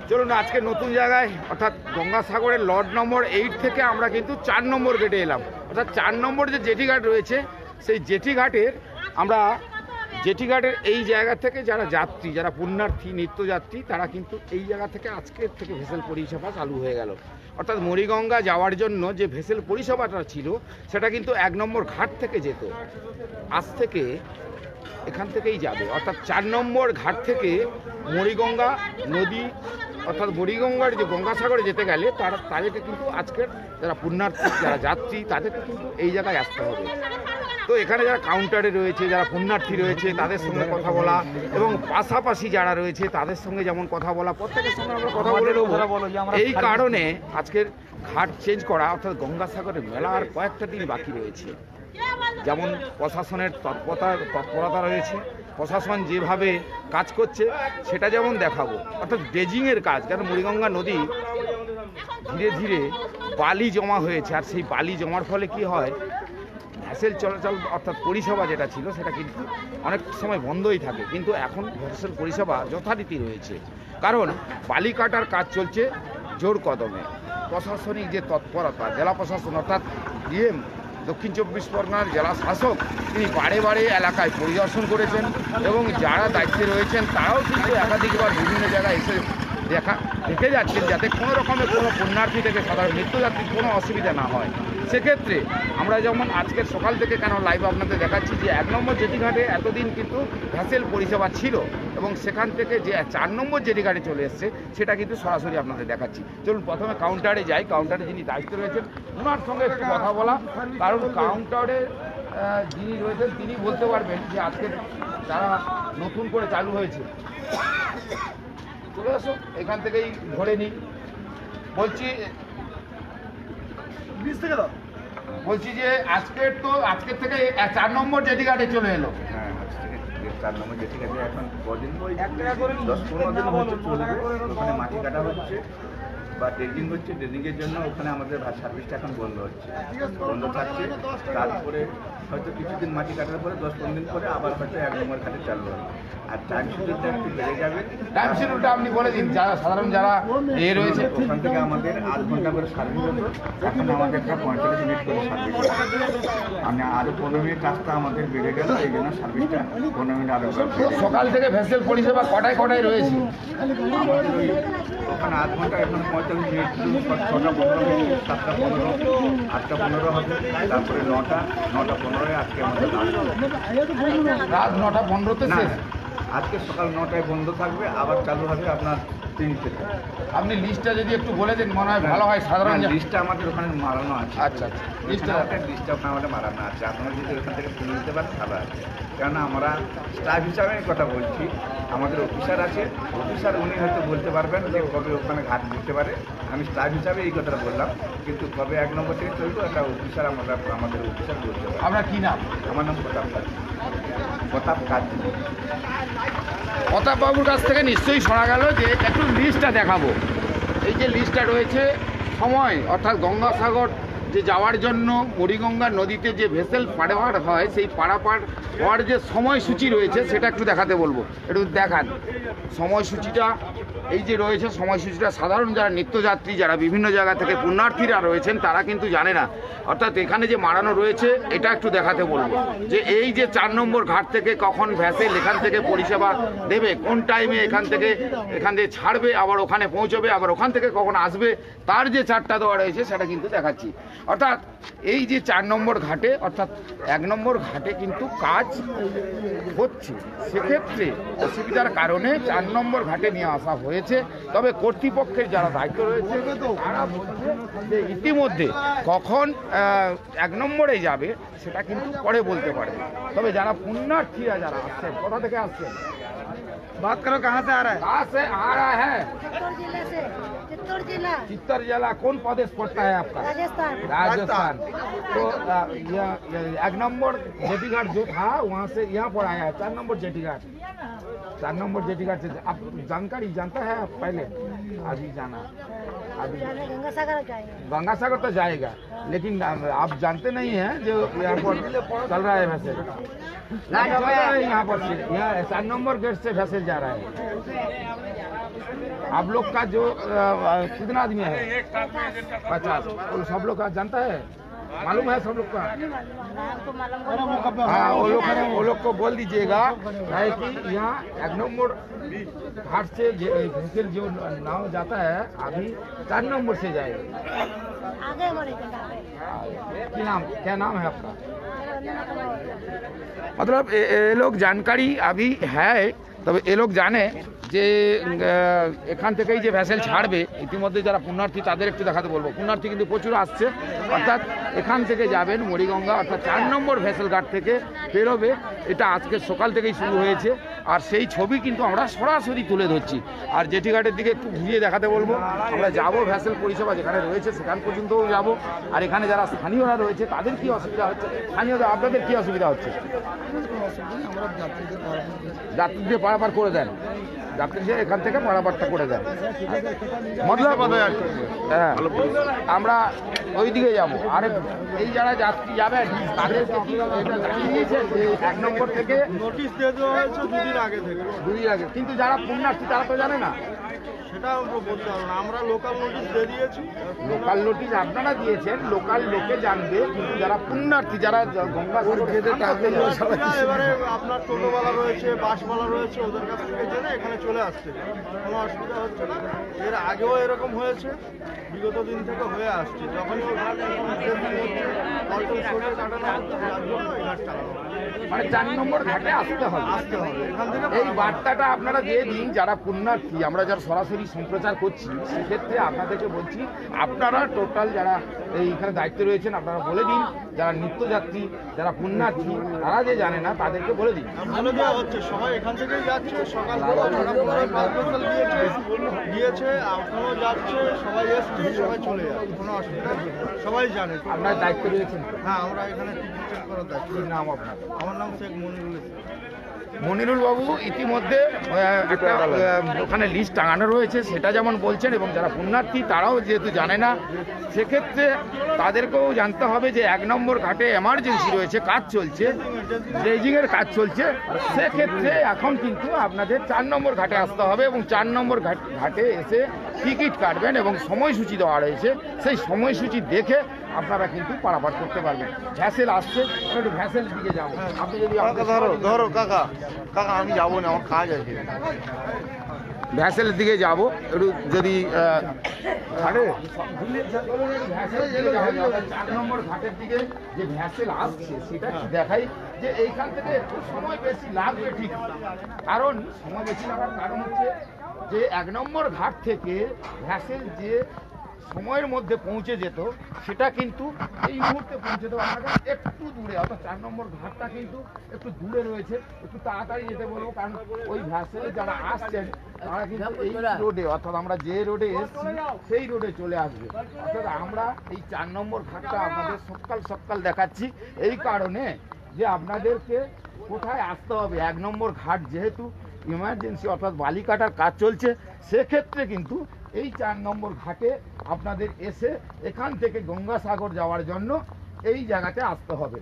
চলুন আজকে নতুন জায়গায় অর্থাৎ গঙ্গাসাগরের লজ নম্বর 8 থেকে আমরা কিন্তু 4 নম্বর গেটে এলাম। অর্থাৎ 4 নম্বর যে জেটিঘাট রয়েছে সেই জেটিঘাটের আমরা জেটিঘাটের এই জায়গা থেকে যারা যাত্রী, যারা পুণ্যার্থী নিত্যযাত্রী, তারা কিন্তু এই জায়গা থেকে আজকের থেকে ভেসেল পরিষেবা চালু হয়ে গেল। অর্থাৎ মুড়িগঙ্গা যাওয়ার জন্য যে ভেসেল পরিষেবাটা ছিল সেটা কিন্তু 1 নম্বর ঘাট থেকে যেত, আজ থেকে এখান থেকেই যাবে। অর্থাৎ 4 নম্বর ঘাট থেকে মুড়িগঙ্গা নদী অর্থাৎ মুড়িগঙ্গার যে গঙ্গাসাগরে যেতে গেলে তাদেরকে কিন্তু আজকের যারা পুণ্যার্থী, যারা যাত্রী, তাদেরকে কিন্তু এই জায়গায় আসতে হবে। তো এখানে যারা কাউন্টারে রয়েছে, যারা পুণ্যার্থী রয়েছে, তাদের সঙ্গে কথা বলা এবং পাশাপাশি যারা রয়েছে তাদের সঙ্গে যেমন কথা বলা, প্রত্যেকের সঙ্গে আমরা কথা বলে নেব। এই কারণে আজকের ঘাট চেঞ্জ করা, অর্থাৎ গঙ্গাসাগরের মেলা আর কয়েকটা দিন বাকি রয়েছে। যেমন প্রশাসনের তৎপরতা রয়েছে, প্রশাসন যেভাবে কাজ করছে সেটা যেমন দেখাবো। অর্থাৎ ড্রেজিংয়ের কাজ, কারণ মুড়িগঙ্গা নদী ধীরে ধীরে বালি জমা হয়েছে, আর সেই বালি জমার ফলে কি হয়, ভেসেল চলাচল অর্থাৎ পরিষেবা যেটা ছিল সেটা কিন্তু অনেক সময় বন্ধই থাকে। কিন্তু এখন ভেসেল পরিষেবা যথারীতি রয়েছে, কারণ বালি কাটার কাজ চলছে জোর কদমে। প্রশাসনিক যে তৎপরতা, জেলা প্রশাসন অর্থাৎ ডিএম দক্ষিণ 24 পরগনার জেলা শাসক, তিনি বারে বারে এলাকায় পরিদর্শন করেছেন এবং যারা দায়িত্বে রয়েছেন তারাও কিন্তু একাধিকবার বিভিন্ন জায়গায় এসে দেখে যাচ্ছেন যাতে কোনো রকমের কোনো পুণ্যার্থী থেকে সাধারণ নিত্যযাত্রীর কোনো অসুবিধা না হয়। সেক্ষেত্রে আমরা যেমন আজকের সকাল থেকে কেন লাইভ আপনাদের দেখাচ্ছি যে 1 নম্বর জেটিঘাটে এতদিন কিন্তু ভেসেল পরিষেবা ছিল এবং সেখান থেকে যে 4 নম্বর জেটিঘাটে চলে এসছে সেটা কিন্তু সরাসরি আপনাদের দেখাচ্ছি। চলুন প্রথমে কাউন্টারে যাই। কাউন্টারে যিনি দায়িত্বে রয়েছেন ওনার সঙ্গে একটু কথা বলা, কারণ কাউন্টারে যিনি রয়েছেন তিনি বলতে পারবেন যে আজকের যারা নতুন করে চালু হয়েছে। চলে আসো, এখান থেকেই ধরে নিই। বলছি যে আজকের থেকে 4 নম্বর জেটিঘাটে চলে এলো। হ্যাঁ, আজ থেকে 4 নম্বর জেটিঘাটে এখন কদিন 10-15 দিন হচ্ছে চলবে। ওখানে মাটি কাটা হচ্ছে বা ড্রেজিং হচ্ছে। ড্রেজিংয়ের জন্য ওখানে আমাদের সার্ভিসটা এখন বন্ধ হচ্ছে, বন্ধ থাকছে। তারপরে হয়তো কিছুদিন মাটি কাটার পরে 10-15 দিন পরে আবার হয়তো 1 নম্বর ঘাটে চালু হবে। আর টাইম শিডিউলটা একটু বেড়ে যাবে। টাইম শিডিউলটা আপনি বলে দিন, যারা সাধারণ যারা রয়েছে। ওখান থেকে আমাদের 8 ঘন্টা করে সার্ভিস হতো, এখন আমাদের 45 মিনিট করে সার্ভিস হতো। আমি আরও 15 মিনিট রাস্তা আমাদের বেড়ে গেল, এই জন্য সার্ভিসটা 15 মিনিট আরও। সকাল থেকে ভেসেল পরিষেবা কটায় রয়েছে? আমাদের ওখানে 8 ঘন্টা, এখন 45 মিনিট, 6টা 15 মিনিট, 7টা 15, 8টা 15 হবে, তারপরে 9টা 15-এ আজকে আমাদের রাত 9টা 15-তে শেষ। আজকে সকাল 9টায় বন্ধ থাকবে, আবার চালু হবে আপনার 3 থেকে। আপনি লিস্টটা যদি একটু বলে দেন মনে হয় ভালো হয়। সাধারণ লিস্টটা আমাদের ওখানে মারানো আছে। আচ্ছা, লিস্টটা ওখানে আমাদের মারানো আছে। আপনারা যদি ওখান থেকে শুনে নিতে পারেন ভালো আছে, কেননা আমরা স্টাফ হিসাবে কথা বলছি। আমাদের অফিসার আছে, অফিসার উনি হয়তো বলতে পারবেন যে কবে ওখানে ঘাট দিতে পারে। আমি স্টাফ হিসাবে এই কথাটা বললাম, কিন্তু কবে 1 নম্বর থেকে চলবে একটা অফিসার আমাদের অফিসার বলতে পারে। আপনার কী নাম? আমার নাম প্রতাপ কাজী। প্রতাপবাবুর কাছ থেকে নিশ্চয়ই শোনা গেল যে একটু লিস্টটা দেখাবো। এই যে লিস্টটা রয়েছে সময়, অর্থাৎ গঙ্গাসাগর যে যাওয়ার জন্য মুড়িগঙ্গা নদীতে যে ভেসেল পারাপার হয় সেই পারাপার হওয়ার যে সময়সূচি রয়েছে সেটা একটু দেখাতে বলবো। একটু দেখান সময়সূচিটা। এই যে রয়েছে সময়সূচিটা, সাধারণ যারা নিত্যযাত্রী, যারা বিভিন্ন জায়গা থেকে পুণ্যার্থীরা রয়েছেন তারা কিন্তু জানে না। অর্থাৎ এখানে যে মারানো রয়েছে এটা একটু দেখাতে বলবো যে এই যে 4 নম্বর ঘাট থেকে কখন ভেসেল এখান থেকে পরিষেবা দেবে, কোন টাইমে এখান থেকে ছাড়বে, আবার ওখানে পৌঁছবে, আবার ওখান থেকে কখন আসবে, তার যে চার্টটা দেওয়া রয়েছে সেটা কিন্তু দেখাচ্ছি। অর্থাৎ এই যে 4 নম্বর ঘাটে অর্থাৎ 1 নম্বর ঘাটে কিন্তু কাজ হচ্ছে, সেক্ষেত্রে অসুবিধার কারণে 4 নম্বর ঘাটে নিয়ে আসা হয়েছে। তবে কর্তৃপক্ষের যারা দায়িত্ব রয়েছে তারা বলছে যে ইতিমধ্যে কখন 1 নম্বরে যাবে সেটা কিন্তু পরে বলতে পারবে। তবে যারা পুণ্যার্থীরা যারা আসছেন, কোথা থেকে আসছেন? बात करो, कहाँ से आ रहा है? कहाँ से आ रहा है? चित्तौड़ जिला। कौन प्रदेश पड़ता है आपका? राजस्थान। तो यह 1 नंबर जेटीघाट जो था वहाँ से यहाँ पर आया है 4 नंबर जेटीघाट। 4 नंबर जेटी घाट से आप जानकारी जानता है आप पहले अभी जाना अभी गंगा सागर तो जाएगा लेकिन आप जानते नहीं हैं जो यहाँ पर चल रहा है वैसे यहाँ पर से यहाँ 4 नंबर गेट से वैसे जा रहा है। आप लोग का जो कितना आदमी है 50 सब लोग का जानता है मालूम है सब लोग का। हाँ वो लोग को बोल दीजिएगा है कि यहाँ 1 नंबर घाट से जो नाव जाता है अभी 4 नंबर से जाएगा। क्या नाम है आपका? मतलब ये लोग जानकारी अभी है তবে এ লোক জানে যে এখান থেকেই যে ভ্যাসেল ছাড়বে ইতিমধ্যে যারা পুণ্যার্থী তাদের একটু দেখাতে বলবো। পুণ্যার্থী কিন্তু প্রচুর আসছে, অর্থাৎ এখান থেকে যাবেন মুড়িগঙ্গা অর্থাৎ 4 নম্বর ভ্যাসেল ঘাট থেকে বেরোবে। এটা আজকে সকাল থেকেই শুরু হয়েছে আর সেই ছবি কিন্তু আমরা সরাসরি তুলে ধরছি। আর জেটি ঘাটের দিকে একটু ঘুরিয়ে দেখাতে বলবো। আমরা যাবো ভ্যাসেল পরিষেবা যেখানে রয়েছে সেখান পর্যন্তও যাবো। আর এখানে যারা স্থানীয়রা রয়েছে তাদের কি অসুবিধা হচ্ছে, স্থানীয়রা আপনাদের কি অসুবিধা হচ্ছে? যাত্রীদের পারাপার করে দেন, যাত্রীদের এখান থেকে পারাপারটা করে দেন। মতলব হ্যাঁ আমরা ওই দিকে যাবো। আর এই যারা যাত্রী যাবেন তাদের দিয়েছে যে 1 নম্বর থেকে নোটিশ দিয়ে দেওয়া হয়েছে দুদিন আগে থেকে। দুদিন আগে, কিন্তু যারা পুণ্যার্থী তারা তো জানে না। সেটা বলতে পারবো না, আমরা লোকাল নোটিশ দিয়ে দিয়েছি। লোকাল নোটিশ আপনারা দিয়েছেন, লোকাল লোকে জানবে, কিন্তু যারা পুণ্যার্থী যারা গঙ্গা এবারে আপনার টোটোওয়ালা রয়েছে, বাসওয়ালা রয়েছে, ওদের কাছ থেকে জেনে এখানে চলে আসছে, কোনো অসুবিধা হচ্ছে না। এর আগেও এরকম হয়েছে, বিগত দিন থেকে হয়ে আসছে। যখনই ওই ঘাট মানে 4 নম্বর ঘাটে আসতে হবে। এই বার্তাটা আপনারা দিয়ে দিন যারা পুণ্যার্থী, আমরা যারা সরাসরি সম্প্রচার করছি সেক্ষেত্রে আপনাদেরকে বলছি আপনারা টোটাল যারা এইখানে দায়িত্বে রয়েছেন আপনারা বলে দিন, যারা নিত্যযাত্রী যারা পুণ্যার্থী তারা যে জানে না তাদেরকে বলে দিন। বলে দেওয়া হচ্ছে, সবাই এখান থেকেই যাচ্ছে, সকাল দিয়েছে, এখনো যাচ্ছে, সবাই এসছে, সবাই চলে যাচ্ছে, কোনো অসুবিধা নেই, সবাই জানে। আপনার দায়িত্বে রয়েছেন? হ্যাঁ, আমরা এখানে টিকিট চেক করার দায়িত্ব। কি নাম আপনার? আমার নাম শেখ মনিরুল ইসলাম। মনিরুল বাবু ইতিমধ্যে একটা ওখানে লিস্ট টাঙানো রয়েছে, সেটা যেমন বলছেন, এবং যারা পুণ্যার্থী তারাও যেহেতু জানে না সেক্ষেত্রে তাদেরকেও জানতে হবে যে 1 নম্বর ঘাটে এমার্জেন্সি রয়েছে, কাজ চলছে, ড্রেজিংয়ের কাজ চলছে। সেক্ষেত্রে এখন কিন্তু আপনাদের 4 নম্বর ঘাটে আসতে হবে এবং 4 নম্বর ঘাটে এসে টিকিট কাটবেন এবং সময়সূচি দেওয়া রয়েছে, সেই সময়সূচি দেখে আপনারা কিন্তু পারাপার করতে পারবেন। ভ্যাসেল আসছে, একটু ভ্যাসেলের দিকে যাবো। আপনি যদি ধরো কাকা আমি যাবো না, আমার কাজ আছে। ভ্যাসেলের দিকে যাবো একটু, যদি 4 নম্বর ঘাটের দিকে যে ভ্যাসেল আসছে সেটা দেখাই যে এইখান থেকে একটু সময় বেশি লাগবে, ঠিক। কারণ সময় বেশি লাগার কারণ হচ্ছে যে 1 নম্বর ঘাট থেকে ভ্যাসেল যে সময়ের মধ্যে পৌঁছে যেত সেটা কিন্তু এই মুহূর্তে পৌঁছে দেওয়া আপনাকে একটু দূরে, অর্থাৎ 4 নম্বর ঘাটটা কিন্তু একটু দূরে রয়েছে, একটু তাড়াতাড়ি যেতে বলবো। কারণ ওই ভ্যাসেলে যারা আসছেন তারা কিন্তু এই রোডে, অর্থাৎ আমরা যে রোডে এসেছি সেই রোডে চলে আসবে। অর্থাৎ আমরা এই 4 নম্বর ঘাটটা আপনাদের সকাল দেখাচ্ছি এই কারণে যে আপনাদেরকে কোথায় আসতে হবে। 1 নম্বর ঘাট যেহেতু ইমার্জেন্সি অর্থাৎ বালি কাটার কাজ চলছে, সেক্ষেত্রে কিন্তু এই 4 নম্বর ঘাটে আপনাদের এসে এখান থেকে গঙ্গাসাগর যাওয়ার জন্য এই জায়গাতে আসতে হবে।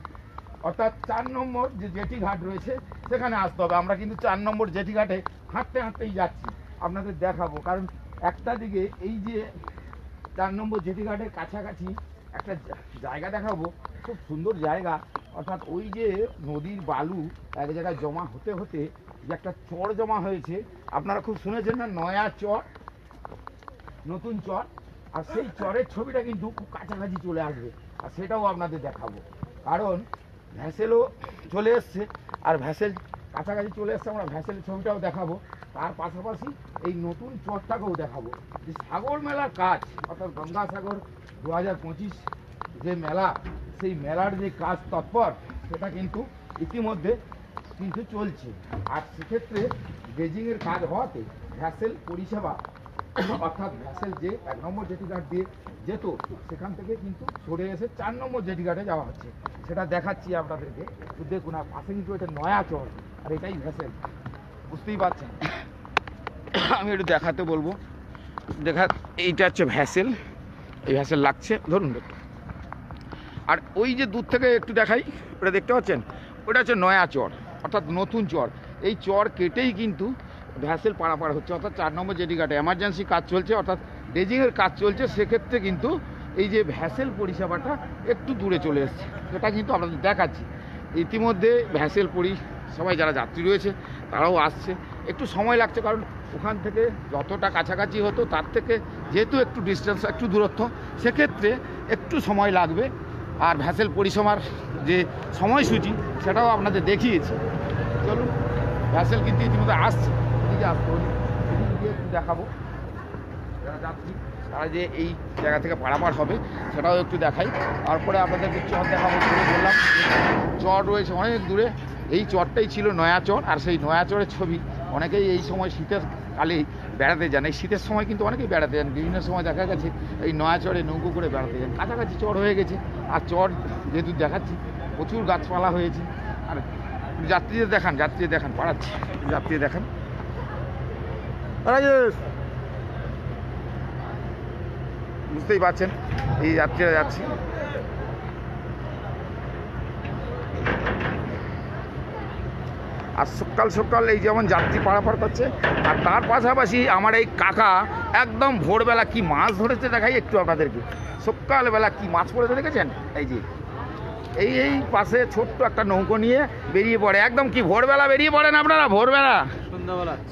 অর্থাৎ 4 নম্বর যে জেটি ঘাট রয়েছে সেখানে আসতে হবে। আমরা কিন্তু 4 নম্বর জেটি ঘাটে হাঁটতেই যাচ্ছি, আপনাদের দেখাবো। কারণ একটা দিকে এই যে 4 নম্বর জেটি ঘাটের কাছাকাছি একটা জায়গা দেখাবো, খুব সুন্দর জায়গা। অর্থাৎ ওই যে নদীর বালু এক জায়গায় জমা হতে হতে যে একটা চর জমা হয়েছে, আপনারা খুব শুনেছেন না, নয়া চর, নতুন চর। আর সেই চরের ছবিটা কিন্তু খুব কাছাকাছি চলে আসবে, আর সেটাও আপনাদের দেখাবো। কারণ ভ্যাসেলও চলে এসছে, আর ভ্যাসেল কাছাকাছি চলে এসছে, আমরা ভ্যাসেলের ছবিটাও দেখাবো। তার পাশাপাশি এই নতুন চরটাকেও দেখাবো। যে সাগর মেলার কাজ, অর্থাৎ গঙ্গাসাগর 2025 যে মেলা, সেই মেলার যে কাজ তৎপর সেটা কিন্তু ইতিমধ্যে কিন্তু চলছে। আর সেক্ষেত্রে ড্রেজিংয়ের কাজ হওয়াতে ভ্যাসেল পরিষেবা, অর্থাৎ ভ্যাসেল যে 1 নম্বর জেটি ঘাট দিয়ে যেত সেখান থেকে কিন্তু সরে এসে 4 নম্বর জেটি ঘাটে যাওয়া হচ্ছে, সেটা দেখাচ্ছি আপনাদেরকে। দেখুন, আর পাশে কিন্তু এটা নয়া চর, আর এটাই ভ্যাসেল। বুঝতেই পারছেন। আমি একটু দেখাতে বলবো, এইটা হচ্ছে ভ্যাসেল, এই ভ্যাসেল লাগছে ধরুন একটু। আর ওই যে দূর থেকে একটু দেখাই, ওটা দেখতে পাচ্ছেন, ওটা হচ্ছে নয়া চর, অর্থাৎ নতুন চর। এই চর কেটেই কিন্তু ভ্যাসেল পারাপার হচ্ছে, অর্থাৎ 4 নম্বর জেটি ঘাটে এমার্জেন্সি কাজ চলছে, অর্থাৎ ড্রেজিংয়ের কাজ চলছে। সেক্ষেত্রে কিন্তু এই যে ভ্যাসেল পরিষেবাটা একটু দূরে চলে এসছে, সেটা কিন্তু আপনাদের দেখাচ্ছি। ইতিমধ্যে ভ্যাসেল সবাই যারা যাত্রী রয়েছে তারাও আসছে। একটু সময় লাগছে, কারণ ওখান থেকে যতটা কাছাকাছি হতো তার থেকে যেহেতু একটু ডিস্টেন্স, একটু দূরত্ব, সেক্ষেত্রে একটু সময় লাগবে। আর ভ্যাসেল পরিষেবার যে সময়সূচি সেটাও আপনাদের দেখিয়েছি। চলুন, ভ্যাসেল কিন্তু ইতিমধ্যে আসছে, এদিকে আসতে হলে এদিকে একটু দেখাবো। যারা যাত্রী তারা যে এই জায়গা থেকে পারাপার হবে সেটাও একটু দেখাই। তারপরে আপনাদেরকে চর দেখাবো, বললাম চর রয়েছে অনেক দূরে। এই চরটাই ছিল নয়া চর, আর সেই নয়া চরের ছবি অনেকেই এই সময় শীতের কালেই বেড়াতে যান। এই শীতের সময় কিন্তু অনেকেই বেড়াতে যান, বিভিন্ন সময় দেখা গেছে এই নয়া চরে নৌকো করে বেড়াতে যান। কাছাকাছি চর হয়ে গেছে, আর চর যেহেতু দেখাচ্ছি প্রচুর গাছপালা হয়েছে। আর যাত্রীদের দেখান পাড়াচ্ছি, যাত্রীদের দেখান। বুঝতেই পারছেন এই যাত্রীরা যাচ্ছে। আর সকাল সকাল এই যেমন যাত্রী পারাপার করছে, আর তার পাশাপাশি আমার এই কাকা একদম ভোরবেলা কি মাছ ধরেছে দেখাই একটু আপনাদেরকে। সকালবেলা কি মাছ পড়েছে দেখেছেন? এই যে এই পাশে ছোট্ট একটা নৌকো নিয়ে বেরিয়ে পড়ে, একদম কি ভোরবেলা বেরিয়ে পড়েন আপনারা? ভোরবেলা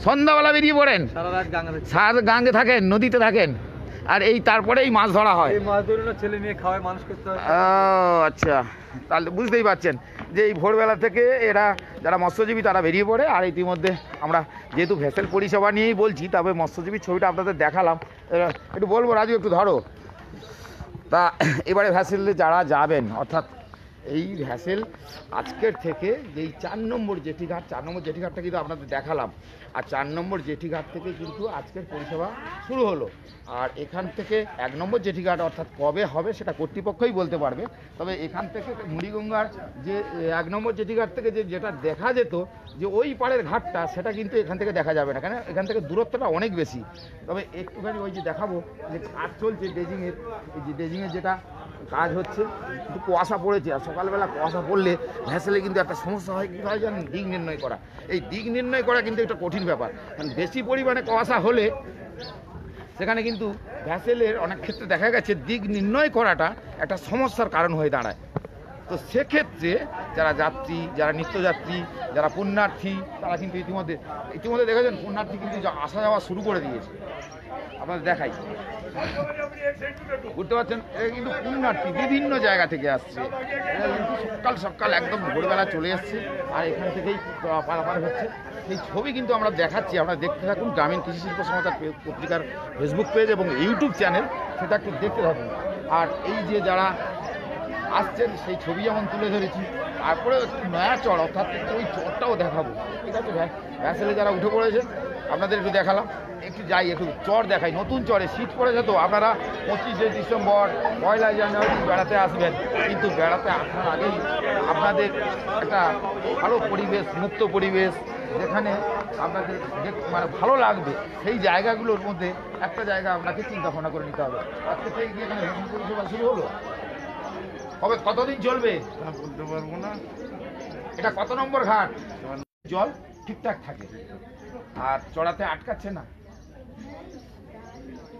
সন্ধ্যাবেলা বেরিয়ে পড়েন, সারা গাঙ্গে থাকেন, নদীতে থাকেন, আর এই তারপরেই মাছ ধরা হয়। ছেলে মেয়ে খাওয়ায়, মানুষ করতে হয়। আচ্ছা, তাহলে বুঝতেই পারছেন যে এই ভোরবেলা থেকে এরা যারা মৎস্যজীবী তারা বেরিয়ে পড়ে। আর ইতিমধ্যে আমরা যেহেতু ভেসেল পরিষেবা নিয়েই বলছি, তবে মৎস্যজীবীর ছবিটা আপনাদের দেখালাম। একটু বলবো রাজু, একটু ধরো। তা এবারে ভ্যাসেলে যারা যাবেন, অর্থাৎ এই ভ্যাসেল আজকের থেকে যেই 4 নম্বর জেটি ঘাট, 4 নম্বর জেটি ঘাটটা কিন্তু আপনাদের দেখালাম, আর 4 নম্বর জেটি ঘাট থেকে কিন্তু আজকের পরিষেবা শুরু হলো। আর এখান থেকে 1 নম্বর জেটি ঘাট অর্থাৎ কবে হবে সেটা কর্তৃপক্ষই বলতে পারবে। তবে এখান থেকে মুড়িগঙ্গার যে 1 নম্বর জেটি ঘাট থেকে যেটা দেখা যেত যে ওই পাড়ের ঘাটটা, সেটা কিন্তু এখান থেকে দেখা যাবে না, কেন এখান থেকে দূরত্বটা অনেক বেশি। তবে একটুখানি ওই যে দেখাবো যে কাজ চলছে ড্রেজিংয়ের, এই যে ড্রেজিংয়ের যেটা কাজ হচ্ছে, একটু কুয়াশা পড়েছে, আর সকালবেলা কুয়াশা পড়লে ভ্যাসেলে কিন্তু একটা সমস্যা হয়, কী হয় জানেন? দিক নির্ণয় করা। এই দিক নির্ণয় করা কিন্তু একটা কঠিন ব্যাপার, কারণ বেশি পরিমাণে কুয়াশা হলে সেখানে কিন্তু ভ্যাসেলের অনেক ক্ষেত্রে দেখা গেছে দিক নির্ণয় করাটা একটা সমস্যার কারণ হয়ে দাঁড়ায়। তো সেক্ষেত্রে যারা যাত্রী, যারা নিত্যযাত্রী, যারা পুণ্যার্থী, তারা কিন্তু ইতিমধ্যে দেখেছেন পুণ্যার্থী কিন্তু আসা যাওয়া শুরু করে দিয়েছে। আপনাদের দেখাই, বুঝতে পারছেন, এটা কিন্তু পুণ্যার্থী বিভিন্ন জায়গা থেকে আসছে। এটা কিন্তু সকাল একদম ভোরবেলা চলে এসছে, আর এখান থেকেই পারাপার হচ্ছে। সেই ছবি কিন্তু আমরা দেখাচ্ছি, আমরা দেখতে থাকুন। গ্রামীণ কৃষি শিল্প সমাচার পত্রিকার ফেসবুক পেজ এবং ইউটিউব চ্যানেল, সেটা একটু দেখতে থাকুন। আর এই যে যারা আসছেন সেই ছবি যেমন তুলে ধরেছি, তারপরে একটু নয়া চর, অর্থাৎ ওই চরটাও দেখাবো। ঠিক আছে, ভ্যাসেলে যারা উঠে পড়েছেন আপনাদের একটু দেখালাম। একটু যাই, একটু চর দেখাই। নতুন চরে শীত পড়েছে, তো আপনারা 25শে ডিসেম্বর, 1লা জানুয়ারি বেড়াতে আসবেন, কিন্তু বেড়াতে আসার আগেই আপনাদের একটা ভালো পরিবেশ, মুক্ত পরিবেশ, যেখানে আপনাদের মানে ভালো লাগবে, সেই জায়গাগুলোর মধ্যে একটা জায়গা আপনাকে চিন্তা ভাবনা করে নিতে হবে। আজকে থেকে কি এখানে ভ্যাসেল পরিষেবা শুরু হলো? কবে, কতদিন চলবে বলতে পারবো না। এটা কত নম্বর ঘাট? জল ঠিকঠাক থাকে, আর চড়াতে আটকাচ্ছে না?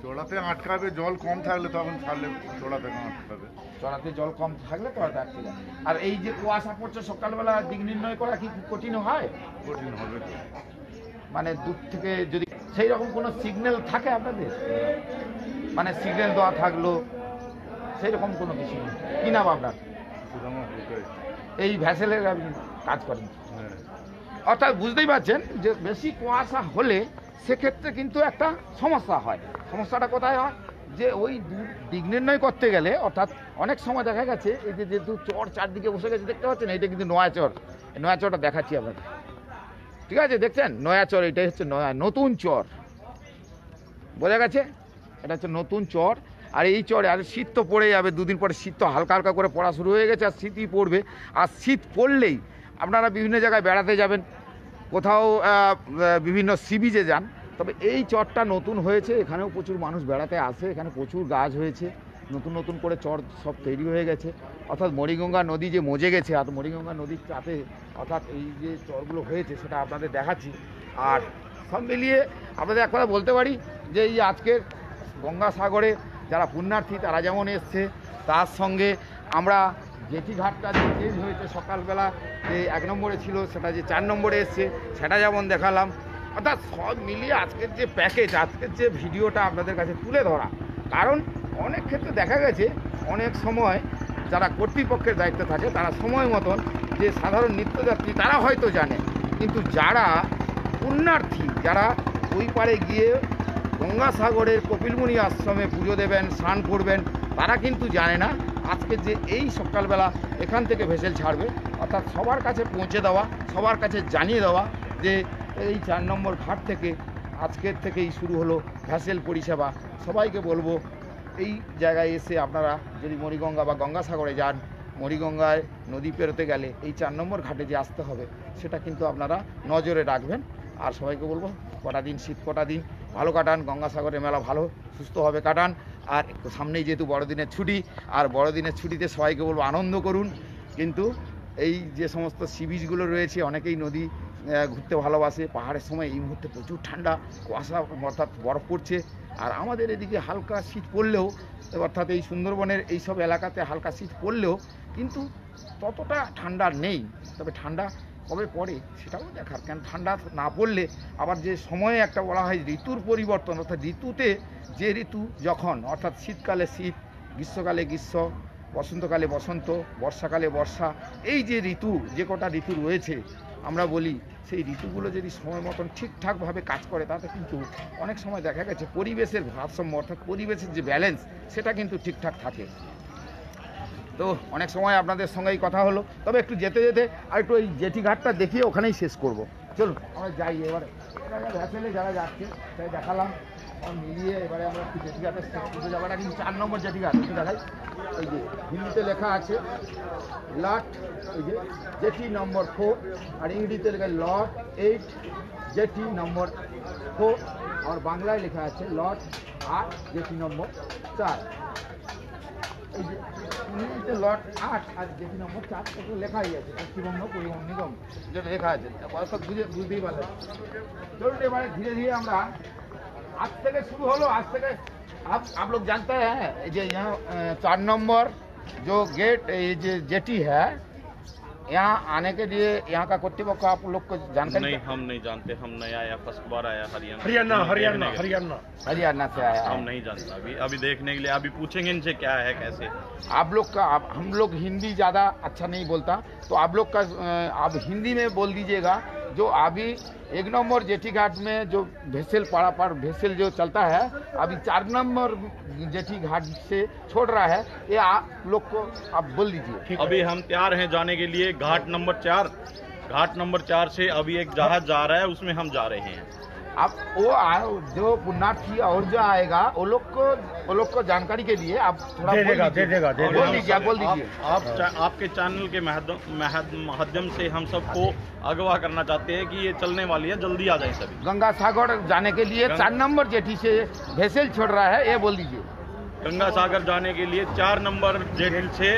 চড়াতে আটকাবে, জল কম থাকলে তখন ছাড়লে চড়াতে কম আটকাবে। চড়াতে জল কম থাকলে চড়াতে আটকে যায়। আর এই যে কুয়াশা পড়ছে সকালবেলা, দিক নির্ণয় করা কি কঠিন হয়? কঠিন হবে তো। মানে দূর থেকে যদি সেই রকম কোনো সিগন্যাল থাকে আপনাদের, মানে সিগন্যাল দেওয়া থাকলো সেই রকম কোনো কিছু নেই? কি নাম আপনার? এই ভ্যাসেলের আপনি কাজ করেন, অর্থাৎ বুঝতেই পারছেন যে বেশি কুয়াশা হলে সেক্ষেত্রে কিন্তু একটা সমস্যা হয়। সমস্যাটা কোথায় হয়? যে ওই দিক নির্ণয় করতে গেলে, অর্থাৎ অনেক সময় দেখা গেছে এই যে যেহেতু চর চারদিকে বসে গেছে, দেখতে পাচ্ছেন এটা কিন্তু নয়া চর। নয়া চরটা দেখাচ্ছি আপনাদের, ঠিক আছে? দেখছেন নয়া চর, এটাই হচ্ছে নতুন চর, বোঝা গেছে? এটা হচ্ছে নতুন চর। আর এই চরে আর শীত তো পড়ে যাবে, দুদিন পরে শীত তো হালকা হালকা করে পড়া শুরু হয়ে গেছে, আর শীতই পড়বে। আর শীত পড়লেই আপনারা বিভিন্ন জায়গায় বেড়াতে যাবেন, কোথাও বিভিন্ন সি বিচে যান। তবে এই চরটা নতুন হয়েছে, এখানেও প্রচুর মানুষ বেড়াতে আসে, এখানে প্রচুর গাছ হয়েছে, নতুন নতুন করে চর সব তৈরি হয়ে গেছে। অর্থাৎ মণিগঙ্গা নদী যে মজে গেছে, আর মণিগঙ্গা নদীর চাপে অর্থাৎ এই যে চরগুলো হয়েছে সেটা আপনাদের দেখাচ্ছি। আর সব মিলিয়ে আপনাদের এক কথা বলতে পারি যে এই আজকের গঙ্গাসাগরে যারা পুণ্যার্থী তারা যেমন এসছে, তার সঙ্গে আমরা জেটি ঘাটটা যে চেঞ্জ হয়েছে, সকালবেলা যে 1 নম্বরে ছিল সেটা যে 4 নম্বরে এসছে সেটা যেমন দেখালাম। অর্থাৎ সব মিলিয়ে আজকের যে প্যাকেজ, আজকের যে ভিডিওটা আপনাদের কাছে তুলে ধরা, কারণ অনেক ক্ষেত্রে দেখা গেছে অনেক সময় যারা কর্তৃপক্ষের দায়িত্বে থাকে তারা সময় মতন যে সাধারণ নিত্যযাত্রী তারা হয়তো জানে, কিন্তু যারা পুণ্যার্থী, যারা ওই পারে গিয়ে গঙ্গাসাগরের কপিলমুনি আশ্রমে পুজো দেবেন, স্নান করবেন, তারা কিন্তু জানে না আজকে যে এই সকালবেলা এখান থেকে ভেসেল ছাড়বে। অর্থাৎ সবার কাছে পৌঁছে দেওয়া, সবার কাছে জানিয়ে দেওয়া যে এই 4 নম্বর ঘাট থেকে আজকের থেকেই শুরু হলো ভেসেল পরিষেবা। সবাইকে বলবো এই জায়গায় এসে আপনারা যদি মণিগঙ্গা বা গঙ্গাসাগরে যান, মণিগঙ্গায় নদী পেরোতে গেলে এই 4 নম্বর ঘাটে যে আসতে হবে সেটা কিন্তু আপনারা নজরে রাখবেন। আর সবাইকে বলবো কটা দিন, শীত কটা দিন ভালো কাটান, গঙ্গাসাগরের মেলা ভালো সুস্থভাবে কাটান। আর সামনেই যেহেতু বড়দিনের ছুটি, আর বড়দিনের ছুটিতে সবাইকে বলবো আনন্দ করুন। কিন্তু এই যে সমস্ত সি বিচগুলো রয়েছে, অনেকেই নদী ঘুরতে ভালোবাসে। পাহাড়ের সময় এই মুহূর্তে প্রচুর ঠান্ডা, কুয়াশা অর্থাৎ বরফ পড়ছে। আর আমাদের এদিকে হালকা শীত পড়লেও, অর্থাৎ এই সুন্দরবনের এইসব এলাকাতে হালকা শীত পড়লেও কিন্তু ততটা ঠান্ডা নেই। তবে ঠান্ডা কবে পড়ে সেটাও দেখার, কেন ঠান্ডা না পড়লে আবার যে সময়ে একটা বলা হয় ঋতুর পরিবর্তন, অর্থাৎ ঋতুতে যে ঋতু যখন, অর্থাৎ শীতকালে শীত, গ্রীষ্মকালে গ্রীষ্ম, বসন্তকালে বসন্ত, বর্ষাকালে বর্ষা, এই যে ঋতু, যে কটা ঋতু রয়েছে আমরা বলি, সেই ঋতুগুলো যদি সময় মতন ঠিকঠাকভাবে কাজ করে তাতে কিন্তু অনেক সময় দেখা গেছে পরিবেশের ভারসাম্য, অর্থাৎ পরিবেশের যে ব্যালেন্স সেটা কিন্তু ঠিকঠাক থাকে। তো অনেক সময় আপনাদের সঙ্গেই কথা হলো, তবে একটু যেতে যেতে আর একটু ওই জেটি ঘাটটা দেখিয়ে ওখানেই শেষ করব। চলুন আমরা যাই এবারে। ভ্যাসেলে যারা যাচ্ছে তাই দেখালাম, মিলিয়ে এবারে আমরা একটু জেটি ঘাটের পুজো যাওয়াটা কিন্তু 4 নম্বর জেটি ঘাট একটু দেখাই। এই যে হিন্দিতে লেখা আছে লট, এই যে জেটি নম্বর 4, আর ইংরেজিতে লেখা লট 8 জেটি নম্বর 4, আর বাংলায় লেখা আছে লট 8 জেটি নম্বর 4। এই যে ইংরেজিতে লট 8 আর জেটি নম্বর 4 একটু লেখাই আছে, পশ্চিমবঙ্গ পরিবহন নিগম যেটা লেখা আছে, সব বুঝতেই পারলেন। চলুন এবারে ধীরে ধীরে আমরা, आज से शुरू हो लो, आज से आप लोग जानते हैं ये यहाँ 4 नंबर जो गेट, ये जो जेटी है, यहाँ आने के लिए यहाँ का कर्तृपक्ष आप लोग को जानकारी? नहीं, हम नहीं जानते, हम नया आया, फर्स्ट बार आया हरियाणा हरियाणा से आया हम नहीं जानता। अभी देखने के लिए अभी पूछेंगे इनसे क्या है कैसे। आप लोग का, हम लोग हिंदी ज़्यादा अच्छा नहीं बोलता, तो आप लोग का आप हिंदी में बोल दीजिएगा। जो अभी 1 नंबर जेठी घाट में जो भेसेल पारापार भेसेल जो चलता है, अभी 4 नंबर जेठी घाट से छोड़ रहा है, ये आप लोग को आप बोल दीजिए। अभी हम तैयार हैं जाने के लिए घाट नंबर 4। घाट नंबर 4 से अभी एक जहाज जा रहा है, उसमें हम जा रहे हैं। आप वो जो पुण्यार्थी और जो आएगा वो लोग को जानकारी के लिए आप थोड़ा बोल दीजिए। आपके चैनल के माध्यम से हम सबको अगवा करना चाहते हैं कि ये चलने वाली है, जल्दी आ जाए सभी। गंगासागर जाने के लिए 4 नंबर जेटी से भेसेल छोड़ रहा है, ये बोल दीजिए। गंगासागर जाने के लिए 4 नंबर जेटी से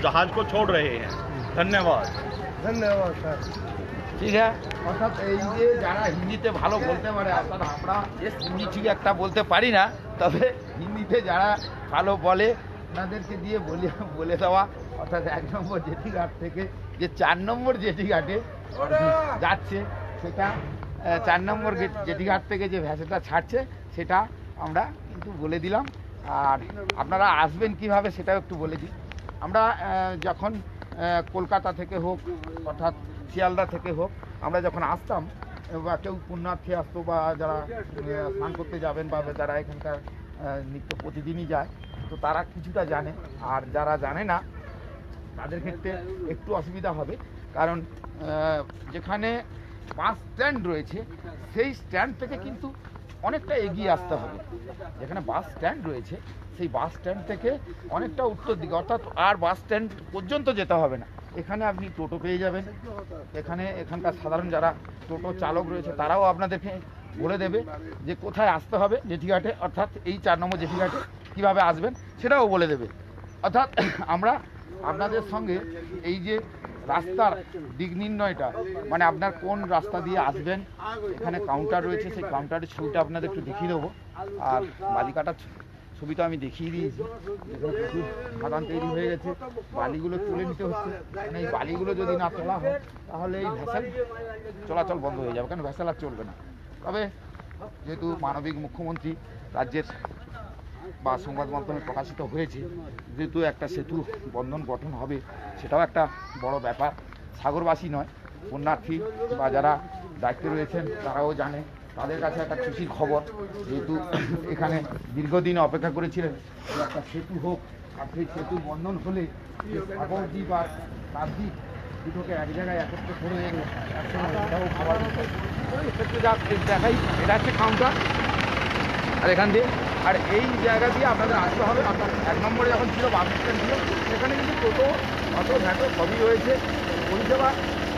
जहाज को छोड़ रहे हैं। धन्यवाद। ধন্যবাদ স্যার। ঠিক আছে, অর্থাৎ এই যে যারা হিন্দিতে ভালো বলতে পারে, অর্থাৎ আমরা হিন্দি ঠিক একটা বলতে পারি না, তবে হিন্দিতে যারা ভালো বলে তাদেরকে দিয়ে বলে দেওয়া, অর্থাৎ 1 নম্বর জেটি ঘাট থেকে যে 4 নম্বর জেটি ঘাটে যাচ্ছে সেটা 4 নম্বর জেটি ঘাট থেকে যে ভ্যাসেলটা ছাড়ছে সেটা আমরা কিন্তু বলে দিলাম। আর আপনারা আসবেন কিভাবে সেটাও একটু বলে দিই। আমরা যখন কলকাতা থেকে হোক, অর্থাৎ শিয়ালদা থেকে হোক, আমরা যখন আসতাম বা কেউ পুণ্যার্থী আসতো বা যারা স্নান করতে যাবেন বা যারা এখানকার নিত্য প্রতিদিনই যায়, তো তারা কিছুটা জানে। আর যারা জানে না তাদের ক্ষেত্রে একটু অসুবিধা হবে, কারণ যেখানে বাস স্ট্যান্ড রয়েছে সেই স্ট্যান্ড থেকে কিন্তু অনেকটা এগিয়ে আসতে হবে। যেখানে বাস স্ট্যান্ড রয়েছে সেই বাস স্ট্যান্ড থেকে অনেকটা উত্তর দিকে, অর্থাৎ আর বাস স্ট্যান্ড পর্যন্ত যেতে হবে না, এখানে আপনি টোটো পেয়ে যাবেন। এখানকার সাধারণ যারা টোটো চালক রয়েছে তারাও আপনাদেরকে বলে দেবে যে কোথায় আসতে হবে জেঠিঘাটে, অর্থাৎ এই 4 নম্বর জেঠিঘাটে কীভাবে আসবেন সেটাও বলে দেবে। অর্থাৎ আমরা আপনাদের সঙ্গে এই যে রাস্তার দিক নির্ণয়টা, মানে আপনার কোন রাস্তা দিয়ে আসবেন, এখানে কাউন্টার রয়েছে, সেই কাউন্টারের ছবিটা আপনাদের একটু দেখিয়ে দেবো। আর বালিকাটার ছবিটা আমি দেখিয়ে দিয়েছি। এখানে প্রচুর খাদান তৈরি হয়ে গেছে, বালিগুলো তুলে নিতে হচ্ছে। মানে এই বালিগুলো যদি না তোলা হয় তাহলে এই ভ্যাসেল চলাচল বন্ধ হয়ে যাবে, কারণ ভ্যাসেল আর চলবে না। তবে যেহেতু মানবিক মুখ্যমন্ত্রী রাজ্যের বা সংবাদ মাধ্যমে প্রকাশিত হয়েছে, যেহেতু একটা সেতু বন্ধন গঠন হবে, সেটাও একটা বড় ব্যাপার। সাগরবাসী নয়, পুণ্যার্থী বা যারা দায়িত্বে রয়েছেন তারাও জানে, তাদের কাছে একটা খুশির খবর। যেহেতু এখানে দীর্ঘদিন অপেক্ষা করেছিলেন যে একটা সেতু হোক, আর সেই সেতু বন্ধন হলে সাগরদ্বীপ আর কাকদ্বীপ দুটোকে এক জায়গায় একত্র করে এনে একসঙ্গে এটাও খাবার ক্ষেত্রে যা দেখাই, এটা হচ্ছে কাউন্টার। আর এখান দিয়ে আর এই জায়গা দিয়ে আপনাদের আসতে হবে। আপনার 1 নম্বরে যখন ছিল বাস স্ট্যান্ড ছিল, সেখানে কিন্তু টোটো অটো ভ্যাটো সবই রয়েছে। পরিষেবা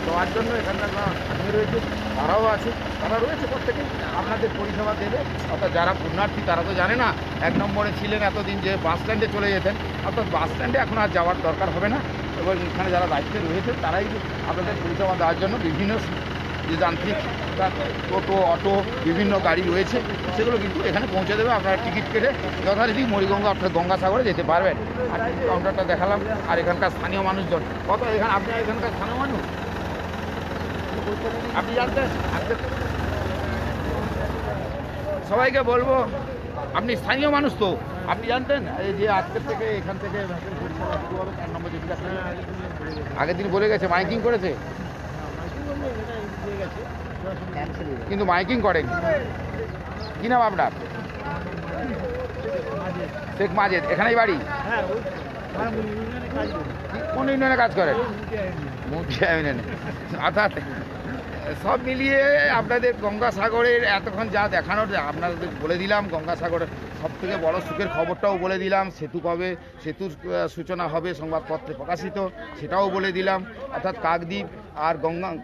দেওয়ার জন্য এখানকার স্থানীয় রয়েছে, তারাও আছে, তারা রয়েছে প্রত্যেকে আপনাদের পরিষেবা দেবে। অর্থাৎ যারা পুণ্যার্থী তারা তো জানে না 1 নম্বরে ছিলেন এতদিন যে বাস স্ট্যান্ডে চলে যেতেন, অর্থাৎ বাস স্ট্যান্ডে এখন আর যাওয়ার দরকার হবে না। এবং এখানে যারা দায়িত্বে রয়েছে তারাই আপনাদের পরিষেবা দেওয়ার জন্য বিভিন্ন যে যান্ত্রিক টোটো অটো বিভিন্ন গাড়ি রয়েছে সেগুলো কিন্তু এখানে পৌঁছে দেবে। আপনারা টিকিট কেটে যথারীতি মরিগঙ্গা অর্থাৎ গঙ্গাসাগরে যেতে পারবেন। আর কাউন্টারটা দেখালাম। আর এখানকার স্থানীয় মানুষজন কত, আপনি এখানকার স্থানীয় মানুষ, আপনি জানতেন? সবাইকে বলবো, আপনি স্থানীয় মানুষ তো, আপনি জানতেন এই যে আজকের থেকে এখান থেকে ভ্যাসেল পরিষেবা শুরু হবে 4 নম্বর জেটিঘাট? আগের দিন বলে গেছে, মাইকিং করেছে, কিন্তু মাইকিং করেন। কি নাম আপনার? শেখ মাজেদ। এখানেই বাড়ি? কোন ইউনিয়নে কাজ করেন? মুখিয়া ইউনিয়নে। অর্থাৎ সব মিলিয়ে আপনাদের গঙ্গাসাগরের এতক্ষণ যা দেখানোর আপনাদের বলে দিলাম। গঙ্গাসাগরের সবথেকে বড় সুখের খবরটাও বলে দিলাম। সেতু কবে সেতুর সূচনা হবে সংবাদপত্রে প্রকাশিত সেটাও বলে দিলাম। অর্থাৎ কাকদ্বীপ আর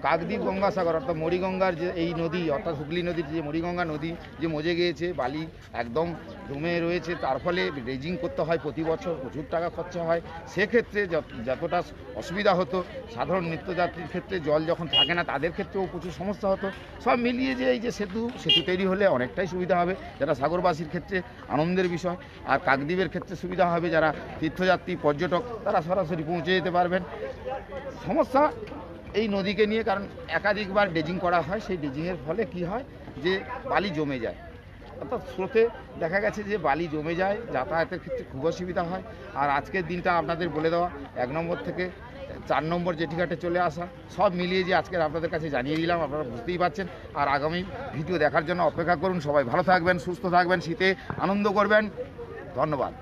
কাকদ্বীপ গঙ্গাসাগর অর্থাৎ মরিগঙ্গার যে এই নদী, অর্থাৎ হুগলি নদীর যে মরিগঙ্গা নদী যে মজে গিয়েছে, বালি একদম জমে রয়েছে, তার ফলে ড্রেজিং করতে হয় প্রতি বছর, প্রচুর টাকা খরচা হয়। সেক্ষেত্রে যতটা অসুবিধা হতো সাধারণ নিত্যযাত্রীর ক্ষেত্রে, জল যখন থাকে না তাদের ক্ষেত্রেও প্রচুর সমস্যা হতো। সব মিলিয়ে যে এই যে সেতু তৈরি হলে অনেকটাই সুবিধা হবে, যারা সাগরবাসীর ক্ষেত্রে আনন্দের বিষয়। আর কাকদ্বীপের ক্ষেত্রে সুবিধা হবে, যারা তীর্থযাত্রী পর্যটক তারা সরাসরি পৌঁছে যেতে পারবেন। সমস্যা এই নদীকে নিয়ে, কারণ একাধিকবার ড্রেজিং করা হয়, সেই ড্রেজিংয়ের ফলে কি হয় যে বালি জমে যায়। অর্থাৎ স্রোতে দেখা গেছে যে বালি জমে যায়, যাতায়াতের ক্ষেত্রে খুব অসুবিধা হয়। আর আজকের দিনটা আপনাদের বলে দেওয়া 1 নম্বর থেকে 4 নম্বর জেটিঘাটে চলে আসা, সব মিলিয়ে যে আজকের আপনাদের কাছে জানিয়ে দিলাম, আপনারা বুঝতেই পারছেন। আর আগামী ভিডিও দেখার জন্য অপেক্ষা করুন। সবাই ভালো থাকবেন, সুস্থ থাকবেন, শীতে আনন্দ করবেন। ধন্যবাদ।